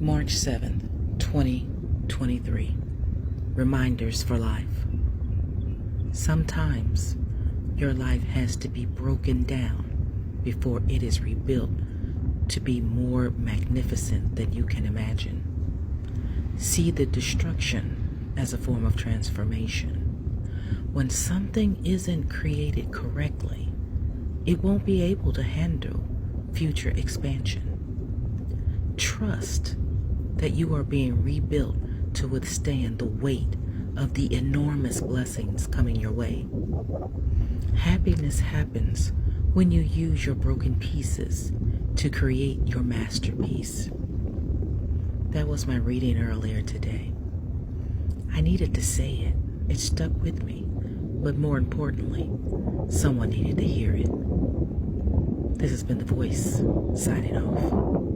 March 7th, 2023. Reminders for life. Sometimes your life has to be broken down before it is rebuilt to be more magnificent than you can imagine. See the destruction as a form of transformation. When something isn't created correctly, it won't be able to handle future expansion. Trust that you are being rebuilt to withstand the weight of the enormous blessings coming your way. Happiness happens when you use your broken pieces to create your masterpiece. That was my reading earlier today. I needed to say it. It stuck with me. But more importantly, someone needed to hear it. This has been The Voice, signing off.